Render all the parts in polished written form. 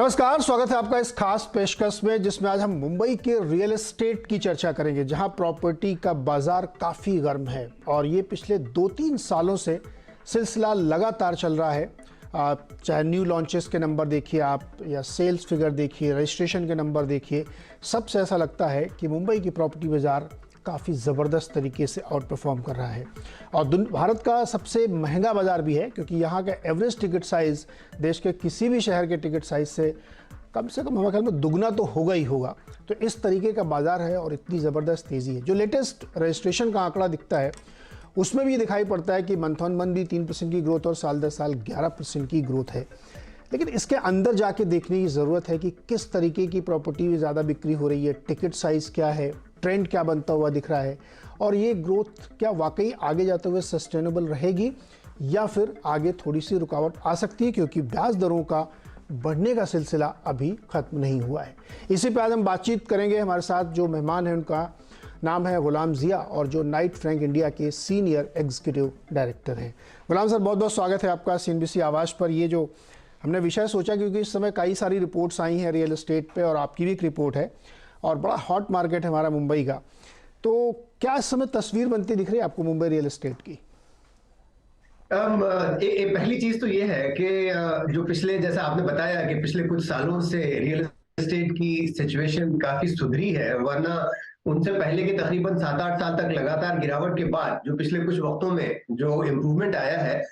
नमस्कार, स्वागत है आपका इस खास पेशकश में जिसमें आज हम मुंबई के रियल एस्टेट की चर्चा करेंगे, जहां प्रॉपर्टी का बाजार काफ़ी गर्म है और ये पिछले 2-3 सालों से सिलसिला लगातार चल रहा है। चाहे न्यू लॉन्चेस के नंबर देखिए आप, या सेल्स फिगर देखिए, रजिस्ट्रेशन के नंबर देखिए, सबसे ऐसा लगता है कि मुंबई की प्रॉपर्टी बाज़ार काफ़ी ज़बरदस्त तरीके से आउट परफॉर्म कर रहा है और भारत का सबसे महंगा बाज़ार भी है, क्योंकि यहाँ का एवरेज टिकट साइज़ देश के किसी भी शहर के टिकट साइज़ से कम हमारे ख्याल में दुगना तो होगा ही होगा। तो इस तरीके का बाज़ार है और इतनी ज़बरदस्त तेज़ी है। जो लेटेस्ट रजिस्ट्रेशन का आंकड़ा दिखता है उसमें भी दिखाई पड़ता है कि मंथ ऑन मंथ भी 3% की ग्रोथ और साल दर साल 11% की ग्रोथ है। लेकिन इसके अंदर जाके देखने की ज़रूरत है कि किस तरीके की प्रॉपर्टी ज़्यादा बिक्री हो रही है, टिकट साइज़ क्या है, ट्रेंड क्या बनता हुआ दिख रहा है और ये ग्रोथ क्या वाकई आगे जाते हुए सस्टेनेबल रहेगी या फिर आगे थोड़ी सी रुकावट आ सकती है, क्योंकि ब्याज दरों का बढ़ने का सिलसिला अभी ख़त्म नहीं हुआ है। इसी पर आज हम बातचीत करेंगे। हमारे साथ जो मेहमान हैं उनका नाम है गुलाम ज़िया और जो नाइट फ्रैंक इंडिया के सीनियर एग्जीक्यूटिव डायरेक्टर हैं। गुलाम सर, बहुत बहुत स्वागत है आपका CNBC आवाज़ पर। ये जो हमने विषय सोचा, क्योंकि इस समय कई सारी रिपोर्ट्स आई हैं रियल एस्टेट पे और आपकी भी एक रिपोर्ट है और बड़ा हॉट मार्केट है हमारा मुंबई का, तो क्या इस समय तस्वीर बनती दिख रही है आपको मुंबई रियल एस्टेट की? पहली चीज तो ये है कि जो पिछले, जैसा आपने बताया कि पिछले कुछ सालों से रियल एस्टेट की सिचुएशन काफी सुधरी है, वरना उनसे पहले के तकरीबन 7-8 साल तक लगातार गिरावट के बाद जो पिछले कुछ वक्तों में जो इम्प्रूवमेंट आया है,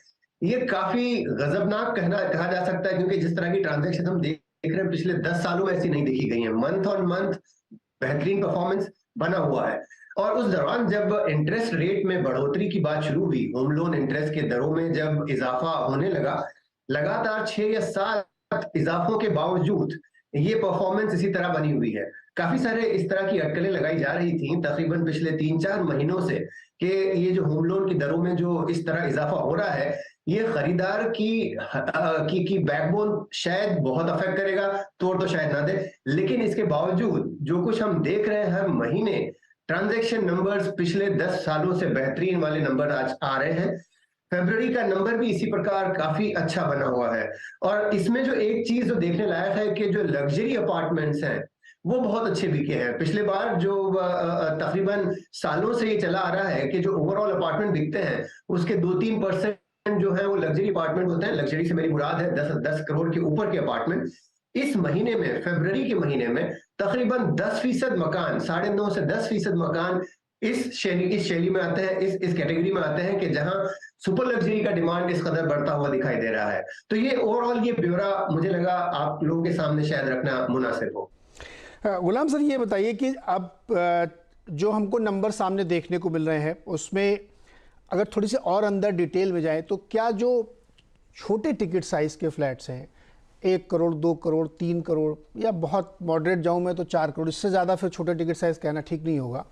ये काफी गजबनाक कहा जा सकता है, क्योंकि जिस तरह की ट्रांजैक्शन हम देख रहे हैं पिछले 10 सालों में ऐसी नहीं देखी गई है। मंथ ऑन मंथ बेहतरीन परफॉर्मेंस बना हुआ है। और उस दौरान जब इंटरेस्ट रेट में बढ़ोतरी की बात शुरू हुई, होम लोन इंटरेस्ट के दरों में जब इजाफा होने लगा, लगातार 6 या 7 इजाफों के बावजूद ये परफॉर्मेंस इसी तरह बनी हुई है। काफी सारे इस तरह की अटकलें लगाई जा रही थी तकरीबन पिछले 3-4 महीनों से कि ये जो होम लोन की दरों में जो इस तरह इजाफा हो रहा है, ये खरीदार की बैकबोन शायद बहुत अफेक्ट करेगा, तोड़ तो शायद ना दे, लेकिन इसके बावजूद जो कुछ हम देख रहे हैं हर महीने, ट्रांजैक्शन नंबर्स पिछले 10 सालों से बेहतरीन वाले नंबर आज आ रहे हैं। फरवरी का नंबर भी इसी प्रकार काफी अच्छा बना हुआ है। और इसमें जो एक चीज जो देखने लायक है कि जो लग्जरी अपार्टमेंट्स हैं वो बहुत अच्छे बिके हैं। पिछले बार जो तकरीबन सालों से ये चला आ रहा है कि जो ओवरऑल अपार्टमेंट बिकते हैं उसके 2-3% जो है वो लग्जरी अपार्टमेंट होते हैं। लग्जरी से मेरी मुराद है 10 करोड़ के ऊपर के अपार्टमेंट। इस महीने में, फरवरी के महीने में तकरीबन 10% मकान, 9.5 से 10% मकान इस शैली में आते हैं, इस कैटेगरी में आते हैं कि जहां सुपर लग्जरी का डिमांड इस कदर बढ़ता हुआ दिखाई दे रहा है। तो ये ओवरऑल ये ब्यौरा मुझे लगा आप लोगों के सामने शायद रखना मुनासिब हो। गुलाम सर, ये बताइए कि अब जो हमको नंबर सामने देखने को मिल रहे हैं उसमें अगर थोड़ी सी और अंदर डिटेल में जाएं, तो क्या जो छोटे टिकट साइज के फ्लैट्स हैं, 1 करोड़, 2 करोड़, 3 करोड़, या बहुत मॉडरेट जाऊं मैं तो 4 करोड़, इससे ज़्यादा फिर छोटे टिकट साइज कहना ठीक नहीं होगा,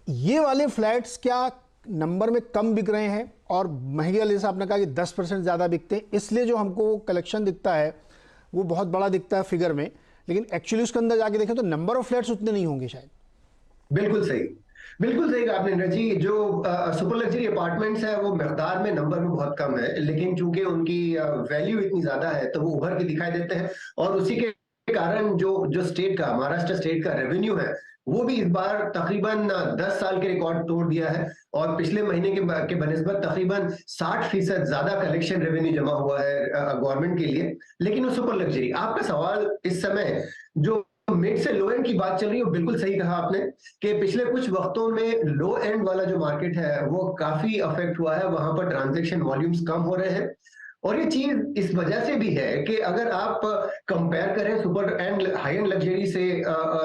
ये वाले फ्लैट्स क्या नंबर में कम बिक रहे हैं और महंगे वाले, जैसे आपने कहा कि 10% ज़्यादा बिकते हैं, इसलिए जो हमको कलेक्शन दिखता है वो बहुत बड़ा दिखता है फिगर में, लेकिन एक्चुअली उसके अंदर जाके देखें तो नंबर ऑफ फ्लैट्स उतने नहीं होंगे शायद? बिल्कुल सही, बिल्कुल सही कहा आपने नीरज जी। जो सुपर लग्जरी अपार्टमेंट्स है वो मिकदार में, नंबर में बहुत कम है, लेकिन चूंकि उनकी वैल्यू इतनी ज्यादा है तो वो उभर के दिखाई देते हैं। और उसी के कारण जो जो स्टेट का, महाराष्ट्र स्टेट का रेवेन्यू है वो भी इस बार तकरीबन 10 साल के रिकॉर्ड तोड़ दिया है और पिछले महीने के बनिस्बत तकरीबन 60% ज्यादा कलेक्शन रेवेन्यू जमा हुआ है गवर्नमेंट के लिए। लेकिन वो सुपर लग्जरी, आपका सवाल इस समय जो मिड से लो एंड की बात चल रही है, बिल्कुल सही कहा आपने कि पिछले कुछ वक्तों में लो एंड वाला जो मार्केट है वो काफी अफेक्ट हुआ है। वहां पर ट्रांजैक्शन वॉल्यूम्स कम हो रहे हैं और ये चीज इस वजह से भी है कि अगर आप कंपेयर करें super and high and luxury से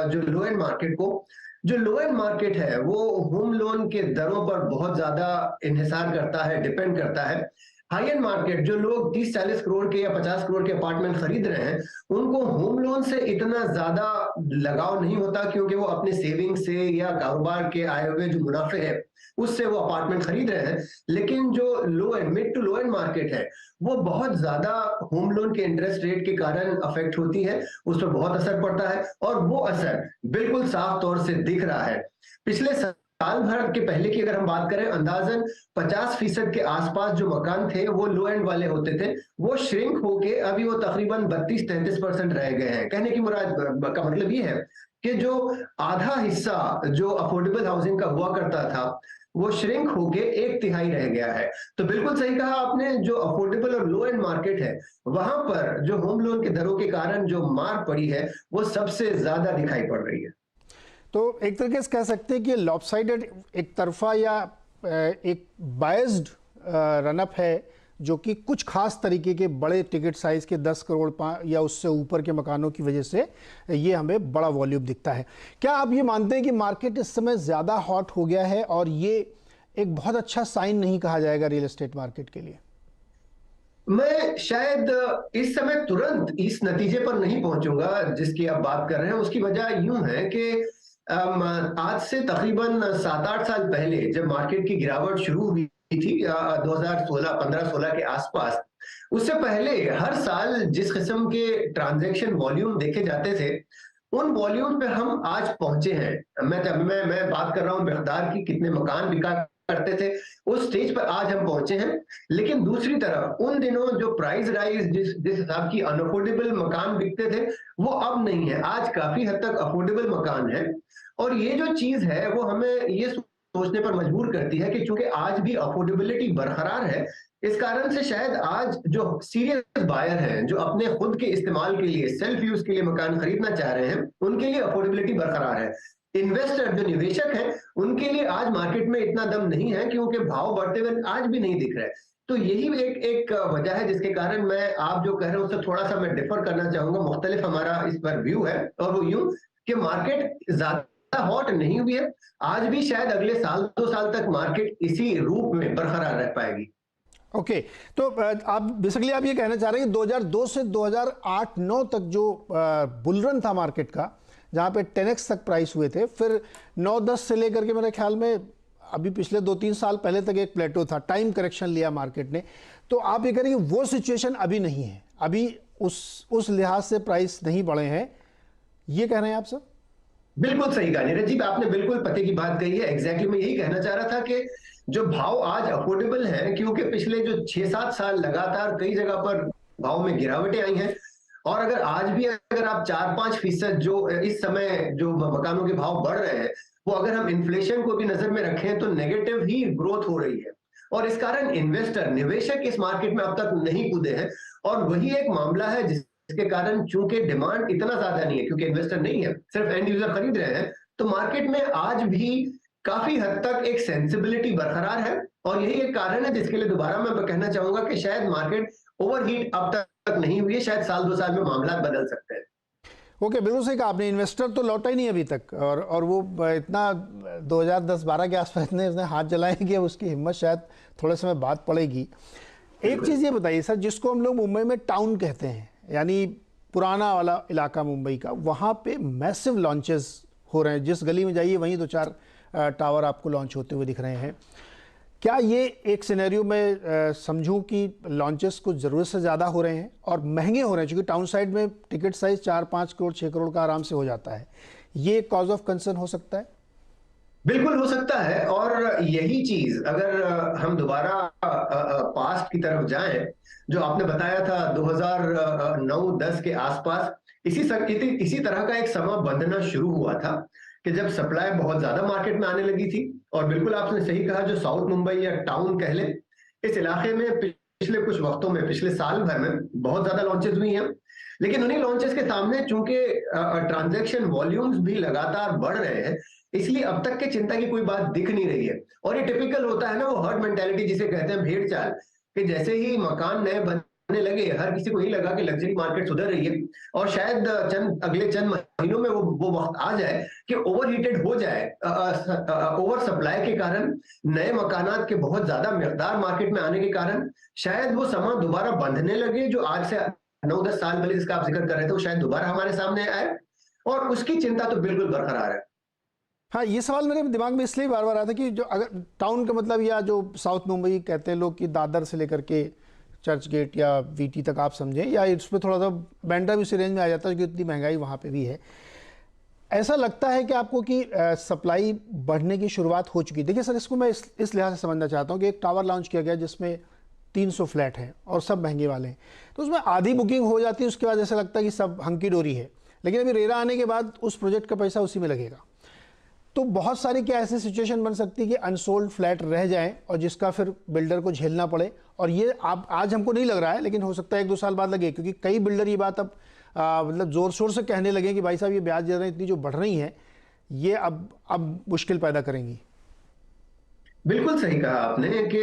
जो लो एंड मार्केट को, जो लो एंड मार्केट है वो होम लोन के दरों पर बहुत ज्यादा इन्हिसार करता है, डिपेंड करता है। हाई एंड मार्केट, जो लोग 30-40 करोड़ के या 50 करोड़ के अपार्टमेंट खरीद रहे हैं, उनको होम लोन से इतना ज्यादा लगाव नहीं होता, क्योंकि वो अपने सेविंग से या कारोबार के आए हुए जो मुनाफे हैं उससे वो अपार्टमेंट खरीद रहे हैं। लेकिन जो low end, mid to low end market है वो बहुत ज्यादा होम लोन के इंटरेस्ट रेट के कारण अफेक्ट होती है, उस पर बहुत असर पड़ता है और वो असर बिल्कुल साफ तौर से दिख रहा है। पिछले साल भर के पहले की अगर हम बात करें, अंदाजन 50% के आसपास जो मकान थे वो लो एंड वाले होते थे, वो श्रिंक होके अभी वो तकरीबन 32-33% रह गए हैं। कहने की मुराद का मतलब ये है कि जो आधा हिस्सा जो अफोर्डेबल हाउसिंग का हुआ करता था वो श्रिंक होके 1/3 रह गया है। तो बिल्कुल सही कहा आपने, जो अफोर्डेबल और लो एंड मार्केट है वहां पर जो होम लोन के दरों के कारण जो मार पड़ी है वो सबसे ज्यादा दिखाई पड़ रही है। तो एक तरीके से कह सकते हैं कि लॉपसाइडेड एक तरफा या एक बायस्ड रनअप है, जो कि कुछ खास तरीके के बड़े टिकट साइज के 10 करोड़ या उससे ऊपर के मकानों की वजह से ये हमें बड़ा वॉल्यूम दिखता है। क्या आप ये मानते हैं कि मार्केट इस समय ज़्यादा हॉट हो गया है और ये एक बहुत अच्छा साइन नहीं कहा जाएगा रियल एस्टेट मार्केट के लिए? मैं शायद इस समय तुरंत इस नतीजे पर नहीं पहुंचूंगा जिसकी आप बात कर रहे हैं। उसकी वजह यूं है कि आज से तकरीबन 7-8 साल पहले जब मार्केट की गिरावट शुरू हुई थी 2016, 15-16 के आसपास, उससे पहले हर साल जिस किस्म के ट्रांजैक्शन वॉल्यूम देखे जाते थे उन वॉल्यूम पे हम आज पहुंचे हैं। मैं बात कर रहा हूं मिकदार की, कितने मकान बिका करते थे, उस स्टेज पर आज हम पहुंचे हैं। लेकिन दूसरी तरफ उन दिनों जो प्राइस राइज जिस हिसाब की अनअफोर्डेबल मकान बिकते थे वो अब नहीं है। आज काफी हद तक अफोर्डेबल मकान है और ये जो चीज है वो हमें ये सोचने पर मजबूर करती है कि चूंकि आज भी अफोर्डेबिलिटी बरकरार है, इस कारण से शायद आज जो सीरियस बायर हैं जो अपने खुद के इस्तेमाल के लिए, सेल्फ यूज के लिए मकान खरीदना चाह रहे हैं, उनके लिए अफोर्डेबिलिटी बरकरार है। इन्वेस्टर जो निवेशक हैं उनके लिए आज मार्केट में इतना दम नहीं है क्योंकि भाव बढ़ते हुए आज भी नहीं दिख रहे। तो यही एक वजह है जिसके कारण मैं आप जो कह रहे हैं उससे थोड़ा सा मैं डिफर करना चाहूंगा। मुख्तलिफ हमारा इस पर व्यू है और वो यूं कि मार्केट ज्यादा हॉट नहीं हुई है, आज भी शायद अगले साल 2 साल तक मार्केट इसी रूप में बरकरार रह पाएगी। ओके, तो आप बेसिकली आप ये कहना चाह रहे हैं कि 2002 से 2008-9 तक जो बुलरन था मार्केट का, जहाँ पे 10x तक प्राइस हुए थे, फिर 9-10 से लेकर के मेरे ख्याल में अभी पिछले 2-3 साल पहले तक एक प्लेटो था, टाइम करेक्शन लिया मार्केट ने। तो आप ये कह रहे हैं कि वो सिचुएशन अभी नहीं है, अभी उस लिहाज से प्राइस नहीं बढ़े हैं, ये कह रहे हैं आप सर? बिल्कुल सही कहा नीरज जी, आपने बिल्कुल पते की बात कही है। एग्जैक्टली मैं यही कहना चाह रहा था कि जो भाव आज अफोर्डेबल है क्योंकि पिछले जो 6-7 साल लगातार कई जगह पर भाव में गिरावटें आई हैं, और अगर आज भी अगर आप 4-5% जो इस समय जो मकानों के भाव बढ़ रहे हैं वो अगर हम इन्फ्लेशन को भी नजर में रखें तो नेगेटिव ही ग्रोथ हो रही है, और इस कारण इन्वेस्टर, निवेशक इस मार्केट में अब तक नहीं कूदे हैं। और वही एक मामला है जिसके कारण चूंकि डिमांड इतना ज्यादा नहीं है क्योंकि इन्वेस्टर नहीं है, सिर्फ एंड यूजर खरीद रहे हैं, तो मार्केट में आज भी काफी हद तक एक सेंसिबिलिटी बरकरार है। और यही एक कारण है जिसके लिए दोबारा मैं कहना चाहूंगा कि शायद मार्केट ओवरहीट अब तक नहीं हुई है, शायद साल 2 साल में मामला बदल सकते हैं। ओके, बिल्कुल सही कहा आपने। इन्वेस्टर तो लौटा ही नहीं अभी तक, और वो इतना 2010-12 के आसपास इसने हाथ जलाए कि उसकी हिम्मत शायद थोड़े समय बाद पड़ेगी। एक चीज़ ये बताइए सर, जिसको हम लोग मुंबई में टाउन कहते हैं, यानी पुराना वाला इलाका मुंबई का, वहाँ पे मैसिव लॉन्चेस हो रहे हैं। जिस गली में जाइए वहीं 2-4 टावर आपको लॉन्च होते हुए दिख रहे हैं। क्या ये एक सिनेरियो में समझूं कि लॉन्चेस कुछ ज़रूरत से ज़्यादा हो रहे हैं और महंगे हो रहे हैं, क्योंकि टाउन साइड में टिकट साइज 4-5 करोड़ 6 करोड़ का आराम से हो जाता है, ये कॉज ऑफ कंसर्न हो सकता है? बिल्कुल हो सकता है। और यही चीज अगर हम दोबारा पास्ट की तरफ जाएं, जो आपने बताया था 2009-10 के आसपास, इसी तरह का एक समय बंधना शुरू हुआ था कि जब सप्लाई बहुत ज्यादा मार्केट में आने लगी थी। और बिल्कुल आपने सही कहा, जो साउथ मुंबई या टाउन कह लें, इस इलाके में पिछले कुछ वक्तों में, पिछले साल भर में बहुत ज्यादा लॉन्चेस हुई हैं। लेकिन उन्हीं लॉन्चेस के सामने चूंकि ट्रांजैक्शन वॉल्यूम्स भी लगातार बढ़ रहे हैं, इसलिए अब तक के चिंता की कोई बात दिख नहीं रही है। और ये टिपिकल होता है ना, वो हर्ड मेंटालिटी जिसे कहते हैं, भेड़ चाल, कि जैसे ही मकान नए बनने लगे हर किसी को ही लगा कि लग्जरी मार्केट सुधर रही है और शायद अगले चंद महीनों में वो वक्त आ जाए कि ओवरहीटेड हो जाए, ओवर सप्लाई के कारण, नए मकानात के बहुत ज्यादा मिकदार मार्केट में आने के कारण शायद वो समय दोबारा बंधने लगे, जो आज से 9-10 साल पहले जिसका आप जिक्र कर रहे थे वो शायद दोबारा हमारे सामने आए, और उसकी चिंता तो बिल्कुल बरकरार है। हाँ, ये सवाल मेरे दिमाग में इसलिए बार बार आता कि जो अगर टाउन का मतलब, या जो साउथ मुंबई कहते हैं लोग कि दादर से लेकर के चर्च गेट या वीटी तक आप समझें, या इस पर थोड़ा सा बैंड्रा भी उसी रेंज में आ जाता है कि इतनी महंगाई वहाँ पे भी है। ऐसा लगता है कि आपको कि सप्लाई बढ़ने की शुरुआत हो चुकी है? देखिए सर, इसको मैं इस लिहाज से समझना चाहता हूँ कि एक टावर लॉन्च किया गया जिसमें 300 फ्लैट हैं और सब महंगे वाले हैं, तो उसमें आधी बुकिंग हो जाती है, उसके बाद ऐसा लगता है कि सब हंकी डोरी है। लेकिन अभी रेरा आने के बाद उस प्रोजेक्ट का पैसा उसी में लगेगा, तो बहुत सारी क्या ऐसी सिचुएशन बन सकती है कि अनसोल्ड फ्लैट रह जाएं और जिसका फिर बिल्डर को झेलना पड़े। और ये आप आज हमको नहीं लग रहा है, लेकिन हो सकता है 1-2 साल बाद लगे, क्योंकि कई बिल्डर ये बात अब मतलब जोर शोर से कहने लगे कि भाई साहब ये ब्याज दरें इतनी जो बढ़ रही हैं, ये अब मुश्किल पैदा करेंगी। बिल्कुल सही कहा आपने कि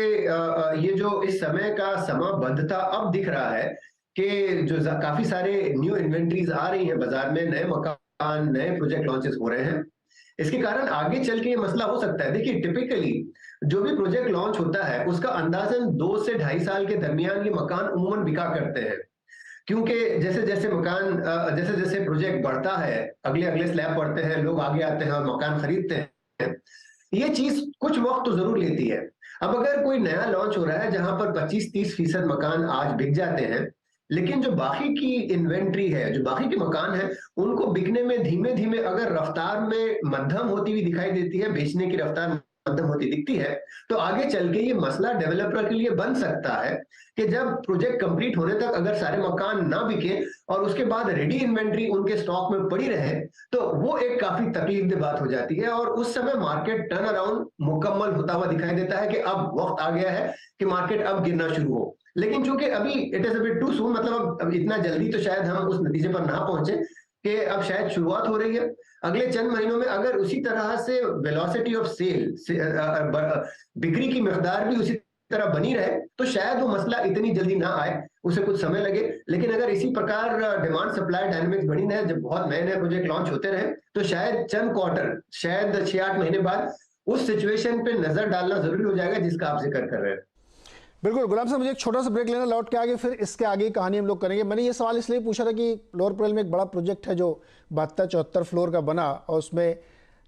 ये जो इस समय का समाबद्धता अब दिख रहा है कि जो काफी सारे न्यू इन्वेंटरीज आ रही हैं बाजार में, नए मकान, नए प्रोजेक्ट लॉन्चेस हो रहे हैं, इसके कारण आगे चल के ये मसला हो सकता है। देखिए, टिपिकली जो भी प्रोजेक्ट लॉन्च होता है उसका अंदाजन 2 से 2.5 साल के दरमियान ये मकान उम्मूमन बिका करते हैं, क्योंकि जैसे जैसे मकान जैसे जैसे प्रोजेक्ट बढ़ता है, अगले अगले स्लैब पड़ते हैं, लोग आगे आते हैं और मकान खरीदते हैं, ये चीज कुछ वक्त तो जरूर लेती है। अब अगर कोई नया लॉन्च हो रहा है जहां पर 25-30% मकान आज बिक जाते हैं, लेकिन जो बाकी की इन्वेंट्री है, जो बाकी के मकान है, उनको बिकने में धीमे धीमे अगर रफ्तार में मध्यम होती हुई दिखाई देती है, बेचने की रफ्तार मध्यम होती दिखती है, तो आगे चल के ये मसला डेवलपर के लिए बन सकता है कि जब प्रोजेक्ट कंप्लीट होने तक अगर सारे मकान ना बिके और उसके बाद रेडी इन्वेंट्री उनके स्टॉक में पड़ी रहे, तो वो एक काफी तकलीफदेह बात हो जाती है और उस समय मार्केट टर्न अराउंड मुकम्मल होता हुआ दिखाई देता है कि अब वक्त आ गया है कि मार्केट अब गिरना शुरू हो। लेकिन चूंकि अभी it is a bit too soon, मतलब अब इतना जल्दी तो शायद हम उस नतीजे पर ना पहुंचे कि अब शायद शुरुआत हो रही है। अगले चंद महीनों में अगर उसी तरह से वेलोसिटी ऑफ सेल, बिक्री की मिकदार भी उसी तरह बनी रहे, तो शायद वो मसला इतनी जल्दी ना आए, उसे कुछ समय लगे। लेकिन अगर इसी प्रकार डिमांड सप्लाई डायनेमिक्स बनी रहे, जब बहुत नए नए प्रोजेक्ट लॉन्च होते रहे, तो शायद चंद क्वार्टर, शायद 6-8 महीने बाद उस सिचुएशन पे नजर डालना जरूरी हो जाएगा जिसका आप जिक्र कर रहे हैं। बिल्कुल गुलाम साहब, मुझे एक छोटा सा ब्रेक लेना, लौट के आगे फिर इसके आगे की कहानी हम लोग करेंगे। मैंने ये सवाल इसलिए पूछा था कि लोअर परल में एक बड़ा प्रोजेक्ट है जो 72-74 फ्लोर का बना और उसमें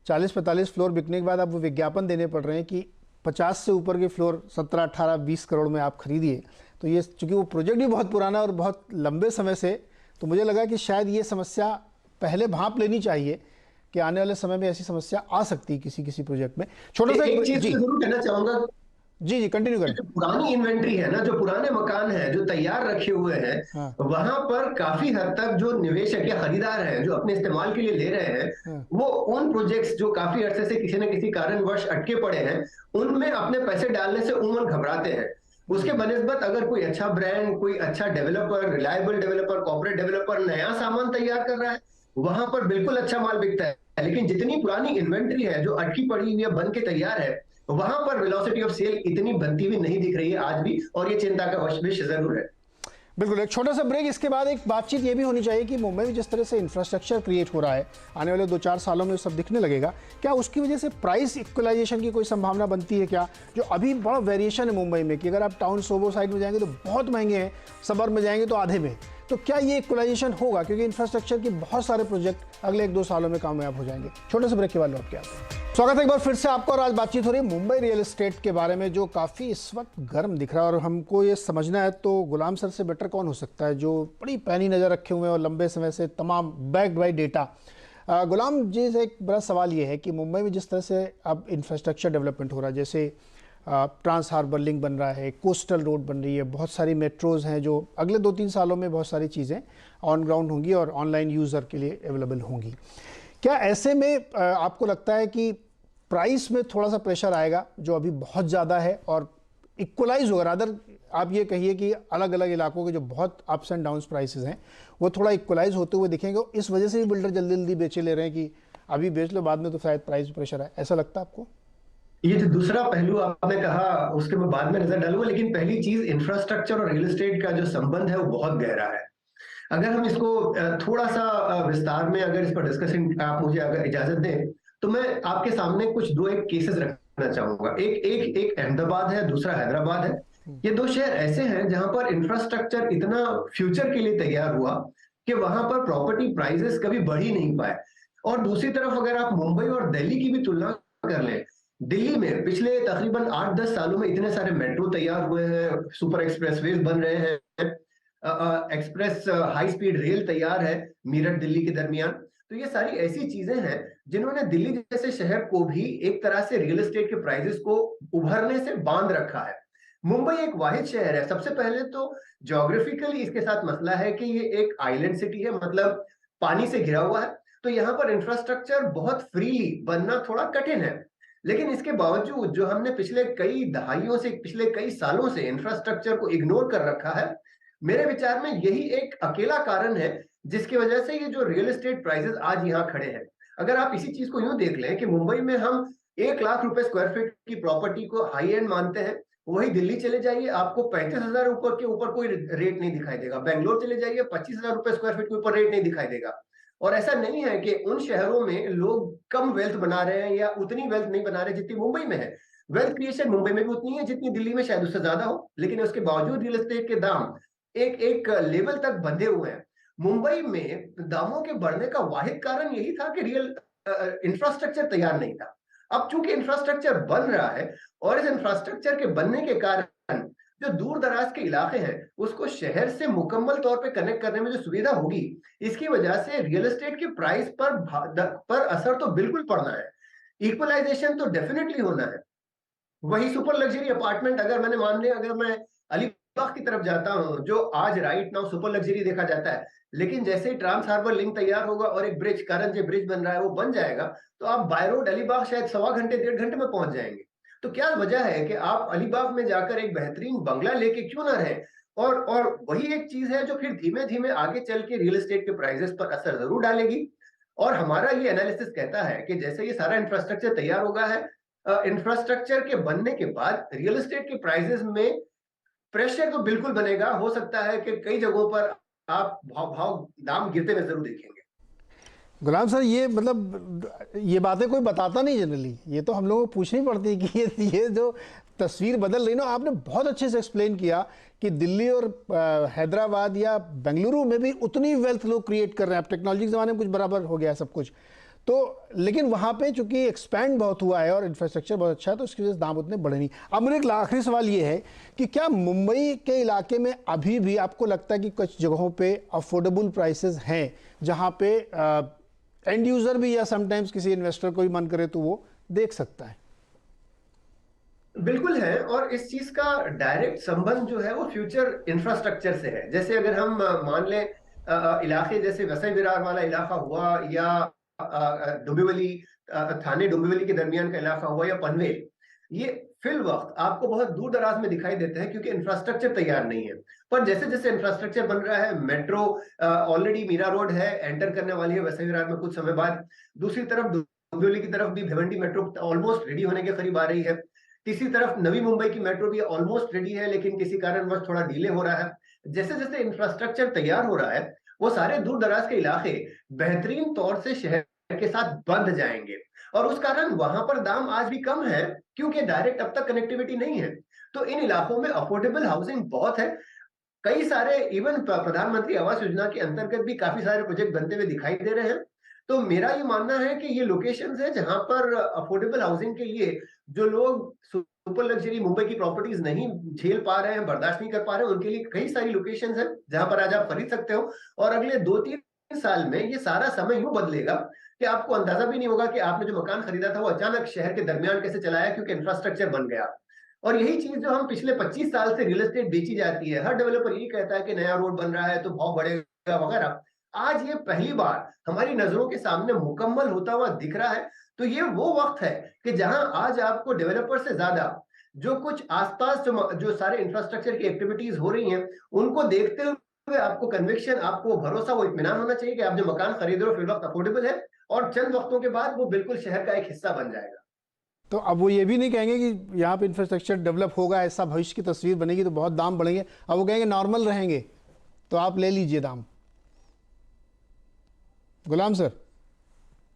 40-45 फ्लोर बिकने के बाद अब वो विज्ञापन देने पड़ रहे हैं कि 50 से ऊपर के फ्लोर 17-18-20 करोड़ में आप खरीदिए। तो ये चूंकि वो प्रोजेक्ट भी बहुत पुराना और बहुत लंबे समय से, तो मुझे लगा कि शायद ये समस्या पहले भांप लेनी चाहिए कि आने वाले समय में ऐसी समस्या आ सकती है किसी किसी प्रोजेक्ट में। छोटा सा एक चीज जरूर कहना चाहूंगा, जी कंटिन्यू करें। जो पुरानी इन्वेंट्री है ना, जो पुराने मकान हैं जो तैयार रखे हुए हैं, हाँ। वहां पर काफी हद तक जो निवेशक या खरीदार हैं जो अपने इस्तेमाल के लिए ले रहे हैं, हाँ। वो उन प्रोजेक्ट्स जो काफी अरसे से किसी न किसी कारणवश अटके पड़े हैं, उनमें अपने पैसे डालने से उमूमन घबराते हैं। उसके बनिस्बत अगर कोई अच्छा ब्रांड, कोई अच्छा developer, reliable developer, corporate developer नया सामान तैयार कर रहा है, वहां पर बिल्कुल अच्छा माल बिकता है। लेकिन जितनी पुरानी इन्वेंट्री है जो अटकी पड़ी हुई है, बन के तैयार है, वहां पर वेलोसिटी ऑफ सेल इतनी बनती हुई नहीं दिख रही है आज भी, और ये चिंता का विषय जरूर है। बिल्कुल, एक छोटा सा ब्रेक, इसके बाद एक बातचीत ये भी होनी चाहिए कि मुंबई में जिस तरह से इंफ्रास्ट्रक्चर क्रिएट हो रहा है, आने वाले 2-4 सालों में सब दिखने लगेगा, क्या उसकी वजह से प्राइस इक्वलाइजेशन की कोई संभावना बनती है क्या? जो अभी बड़ा वेरिएशन है मुंबई में कि अगर आप टाउन सोबो साइड में जाएंगे तो बहुत महंगे हैं, सबर्ब में जाएंगे तो आधे में, तो क्या ये इक्वलाइजेशन होगा? क्योंकि इंफ्रास्ट्रक्चर के बहुत सारे प्रोजेक्ट अगले 1-2 सालों में कामयाब हो जाएंगे। छोटे से ब्रेक के बाद लौट के आते हैं। स्वागत है एक बार फिर से आपको, और आज बातचीत हो रही है मुंबई रियल एस्टेट के बारे में जो काफ़ी इस वक्त गर्म दिख रहा है, और हमको ये समझना है तो गुलाम सर से बेटर कौन हो सकता है जो बड़ी पैनी नज़र रखे हुए हैं और लंबे समय से तमाम बैक्ड बाई डेटा। गुलाम जी से एक बड़ा सवाल ये है कि मुंबई में जिस तरह से अब इंफ्रास्ट्रक्चर डेवलपमेंट हो रहा है, जैसे ट्रांस हार्बर लिंक बन रहा है, कोस्टल रोड बन रही है, बहुत सारी मेट्रोज़ हैं जो अगले 2-3 सालों में बहुत सारी चीज़ें ऑन ग्राउंड होंगी और ऑनलाइन यूज़र के लिए अवेलेबल होंगी। क्या ऐसे में आपको लगता है कि प्राइस में थोड़ा सा प्रेशर आएगा जो अभी बहुत ज़्यादा है और इक्वलाइज होगा? अदर आप ये कहिए कि अलग अलग इलाकों के जो बहुत अप्स एंड डाउन्स प्राइसेस हैं वो थोड़ा इक्वलाइज होते हुए दिखेंगे, इस वजह से भी बिल्डर जल्दी जल्दी बेचे ले रहे हैं कि अभी बेच लो, बाद में तो शायद प्राइस प्रेशर है, ऐसा लगता है आपको? ये जो दूसरा पहलू आपने कहा उसके मैं बाद में नजर डालूंगा, लेकिन पहली चीज, इंफ्रास्ट्रक्चर और रियल एस्टेट का जो संबंध है वो बहुत गहरा है। अगर हम इसको थोड़ा सा विस्तार में अगर इस पर डिस्कशन आप मुझे अगर इजाजत दें, तो मैं आपके सामने कुछ 2-1 केसेस रखना चाहूंगा। एक अहमदाबाद है, दूसरा हैदराबाद है। ये 2 शहर ऐसे हैं जहां पर इंफ्रास्ट्रक्चर इतना फ्यूचर के लिए तैयार हुआ कि वहां पर प्रॉपर्टी प्राइसेस कभी बढ़ ही नहीं पाए। और दूसरी तरफ अगर आप मुंबई और दिल्ली की भी तुलना कर लें, दिल्ली में पिछले तकरीबन 8-10 सालों में इतने सारे मेट्रो तैयार हुए हैं, सुपर एक्सप्रेसवेज बन रहे हैं, एक्सप्रेस हाई स्पीड रेल तैयार है मीरठ दिल्ली के दरमियान। तो ये सारी ऐसी चीजें हैं जिन्होंने दिल्ली जैसे शहर को भी एक तरह से रियल एस्टेट के प्राइसेस को उभरने से बांध रखा है। मुंबई एक वाहिद शहर है। सबसे पहले तो ज्योग्राफिकली इसके साथ मसला है कि ये एक आइलैंड सिटी है, मतलब पानी से घिरा हुआ है, तो यहाँ पर इंफ्रास्ट्रक्चर बहुत फ्रीली बनना थोड़ा कठिन है। लेकिन इसके बावजूद जो हमने पिछले कई दहाइयों से, पिछले कई सालों से इंफ्रास्ट्रक्चर को इग्नोर कर रखा है, मेरे विचार में यही एक अकेला कारण है जिसकी वजह से ये जो रियल एस्टेट प्राइसेस आज यहाँ खड़े हैं। अगर आप इसी चीज को यूं देख लें कि मुंबई में हम 1 लाख रुपए स्क्वायर फीट की प्रॉपर्टी को हाई एंड मानते हैं, वही दिल्ली चले जाइए आपको 35,000 ऊपर के ऊपर कोई रेट नहीं दिखाई देगा। बेंगलोर चले जाइए 25,000 रुपए स्क्वायर फीट के ऊपर रेट नहीं दिखाई देगा। और ऐसा नहीं है कि उन शहरों में लोग कम वेल्थ बना रहे हैं या उतनी वेल्थ नहीं बना रहे जितनी मुंबई में है। वेल्थ क्रिएशन मुंबई में भी उतनी है जितनी दिल्ली में शायद उससे ज्यादा हो, लेकिन उसके बावजूद रियल एस्टेट के दाम एक एक लेवल तक बंधे हुए हैं। मुंबई में दामों के बढ़ने का वाहिद कारण यही था कि रियल इंफ्रास्ट्रक्चर तैयार नहीं था। अब चूंकि इंफ्रास्ट्रक्चर बन रहा है और इस इंफ्रास्ट्रक्चर के बनने के कारण जो दूर दराज के इलाके हैं उसको शहर से मुकम्मल तौर पे कनेक्ट करने में जो सुविधा होगी, इसकी वजह से रियल एस्टेट के प्राइस पर असर तो बिल्कुल पड़ना है। इक्वलाइजेशन तो डेफिनेटली होना है। वही सुपर लग्जरी अपार्टमेंट अगर मैंने मान लिया, अगर मैं अलीबाग की तरफ जाता हूं जो आज राइट नाउ सुपर लग्जरी देखा जाता है, लेकिन जैसे ही ट्रांस हार्बर लिंक तैयार होगा और एक ब्रिज, करंजे ब्रिज बन रहा है, वो बन जाएगा, तो आप बाय रोड अलीबाग शायद 1.25 घंटे 1.5 घंटे में पहुंच जाएंगे। तो क्या वजह है कि आप अलीबाग में जाकर एक बेहतरीन बंगला लेके क्यों ना रहे। और वही एक चीज है जो फिर धीमे धीमे आगे चल के रियल एस्टेट के प्राइसेस पर असर जरूर डालेगी। और हमारा ये एनालिसिस कहता है कि जैसे ये सारा इंफ्रास्ट्रक्चर तैयार होगा है, इंफ्रास्ट्रक्चर के बनने के बाद रियल एस्टेट के प्राइसेस में प्रेशर तो बिल्कुल बनेगा। हो सकता है कि कई जगहों पर आप भाव दाम गिरते हुए जरूर देखेंगे। गुलाम सर, ये मतलब ये बातें कोई बताता नहीं जनरली, ये तो हम लोगों को पूछनी पड़ती है कि ये जो तस्वीर बदल रही ना, आपने बहुत अच्छे से एक्सप्लेन किया कि दिल्ली और हैदराबाद या बेंगलुरु में भी उतनी वेल्थ लोग क्रिएट कर रहे हैं। अब टेक्नोलॉजी के ज़माने में कुछ बराबर हो गया सब कुछ, तो लेकिन वहाँ पे चूंकि एक्सपैंड बहुत हुआ है और इंफ्रास्ट्रक्चर बहुत अच्छा है, तो उसकी वजह से दाम उतने बढ़े नहीं। अब मेरा एक आखिरी सवाल ये है कि क्या मुंबई के इलाके में अभी भी आपको लगता है कि कुछ जगहों पे अफोर्डेबल प्राइसेस हैं जहाँ पे एंड यूजर भी या समटाइम्स किसी इन्वेस्टर को भी मन करे तो वो देख सकता है? बिल्कुल है, और इस चीज का डायरेक्ट संबंध जो है वो फ्यूचर इंफ्रास्ट्रक्चर से है। जैसे अगर हम मान लें इलाके जैसे वसई विरार वाला इलाका हुआ, या डोंबिवली, थाने डोंबिवली के दरमियान का इलाका हुआ, या पनवेल, ये फिल वक्त आपको बहुत दूर दराज में दिखाई देते हैं क्योंकि इंफ्रास्ट्रक्चर तैयार नहीं है। पर जैसे जैसे इंफ्रास्ट्रक्चर बन रहा है, मेट्रो ऑलरेडी मीरा रोड है, एंटर करने वाली है वसई विरार में कुछ समय बाद। दूसरी तरफ डोंबिवली की तरफ भी भिवंडी मेट्रो ऑलमोस्ट रेडी होने के करीब आ रही है। तीसरी तरफ नवी मुंबई की मेट्रो भी ऑलमोस्ट रेडी है, लेकिन किसी कारणवश थोड़ा डिले हो रहा है। जैसे जैसे इंफ्रास्ट्रक्चर तैयार हो रहा है, वो सारे दूर दराज के इलाके बेहतरीन तौर से शहर के साथ बंध जाएंगे, और उस कारण वहां पर दाम आज भी कम है क्योंकि डायरेक्ट अब तक कनेक्टिविटी नहीं है। तो इन इलाकों में अफोर्डेबल हाउसिंग बहुत है। कई सारे इवन प्रधानमंत्री आवास योजना के अंतर्गत भी काफी सारे प्रोजेक्ट बनते हुए दिखाई दे रहे हैं। तो मेरा ये मानना है कि ये लोकेशंस है जहां पर अफोर्डेबल हाउसिंग के लिए जो लोग सुपर लग्जरी मुंबई की प्रॉपर्टीज नहीं झेल पा रहे हैं, बर्दाश्त नहीं कर पा रहे हैं, उनके लिए कई सारी लोकेशंस हैं जहां पर आज आप खरीद सकते हो। और अगले 2-3 साल में ये सारा समय यूं बदलेगा कि आपको अंदाजा भी नहीं होगा कि आपने जो मकान खरीदा था वो अचानक शहर के दरमियान कैसे चलाया, क्योंकि इंफ्रास्ट्रक्चर बन गया। और यही चीज जो हम पिछले 25 साल से रियल एस्टेट बेची जाती है, हर डेवलपर यही कहता है कि नया रोड बन रहा है तो भाव बढ़ेगा वगैरह, आज ये पहली बार हमारी नजरों के सामने मुकम्मल होता हुआ दिख रहा है। तो ये वो वक्त है कि जहां आज आपको डेवलपर से ज्यादा जो कुछ आसपास जो सारे इंफ्रास्ट्रक्चर की एक्टिविटीज हो रही हैं, उनको देखते हुए आपको कन्विक्शन, आपको भरोसा, वो इत्मीनान होना चाहिए कि आप जो मकान खरीद रहे हो फिर वक्त अफोर्डेबल है, और चंद वक्तों के बाद वो बिल्कुल शहर का एक हिस्सा बन जाएगा। तो अब वो ये भी नहीं कहेंगे कि यहाँ पे इंफ्रास्ट्रक्चर डेवलप होगा, ऐसा भविष्य की तस्वीर बनेगी तो बहुत दाम बढ़ेंगे। अब वो कहेंगे नॉर्मल रहेंगे तो आप ले लीजिए दाम। गुलाम सर,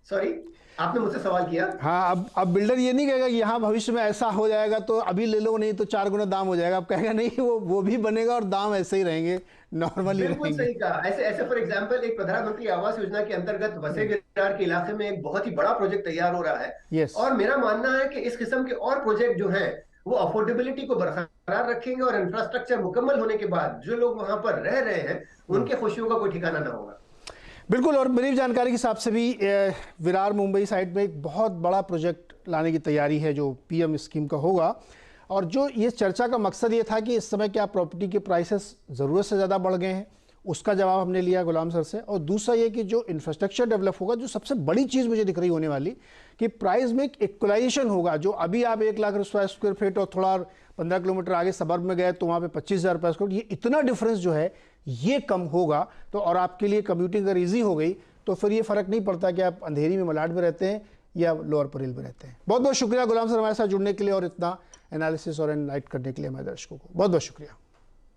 सॉरी, आपने मुझसे सवाल किया। हाँ, अब बिल्डर ये नहीं कहेगा कि यहाँ भविष्य में ऐसा हो जाएगा तो अभी ले लो, नहीं तो 4 गुना दाम हो जाएगा। अब कहेगा नहीं, वो भी बनेगा और दाम ऐसे ही रहेंगे, नॉर्मली बिल्कुल रहेंगे। सही कहा। ऐसे फॉर एग्जांपल एक प्रधानमंत्री आवास योजना के अंतर्गत वसई विरार के इलाके में एक बहुत ही बड़ा प्रोजेक्ट तैयार हो रहा है। यस। और मेरा मानना है कि इस किस्म के और प्रोजेक्ट जो हैं वो अफोर्डेबिलिटी को बरकरार रखेंगे, और इंफ्रास्ट्रक्चर मुकम्मल होने के बाद जो लोग वहां पर रह रहे हैं उनके खुशियों का कोई ठिकाना ना होगा। बिल्कुल, और मेरी जानकारी के हिसाब से भी विरार मुंबई साइड में एक बहुत बड़ा प्रोजेक्ट लाने की तैयारी है जो पीएम स्कीम का होगा। और जो ये चर्चा का मकसद ये था कि इस समय क्या प्रॉपर्टी के प्राइसेस ज़रूरत से ज़्यादा बढ़ गए हैं, उसका जवाब हमने लिया गुलाम सर से। और दूसरा ये कि जो इंफ्रास्ट्रक्चर डेवलप होगा, जो सबसे बड़ी चीज़ मुझे दिख रही होने वाली, कि प्राइस में एक इक्वलाइजेशन होगा। जो अभी आप 1 लाख स्क्वायर फीट और थोड़ा 15 किलोमीटर आगे सबर्ब में गए तो वहाँ पे 25,000 रुपये स्क्वायर, ये इतना डिफरेंस जो है ये कम होगा। तो और आपके लिए कम्यूटिंग अगर ईजी हो गई तो फिर ये फ़र्क नहीं पड़ता कि आप अंधेरी में मलाड में रहते हैं या लोअर परेल में रहते हैं। बहुत बहुत शुक्रिया गुलाम सर हमारे साथ जुड़ने के लिए और इतना एनालिसिस और एनलाइट करने के लिए हमारे दर्शकों को बहुत बहुत शुक्रिया।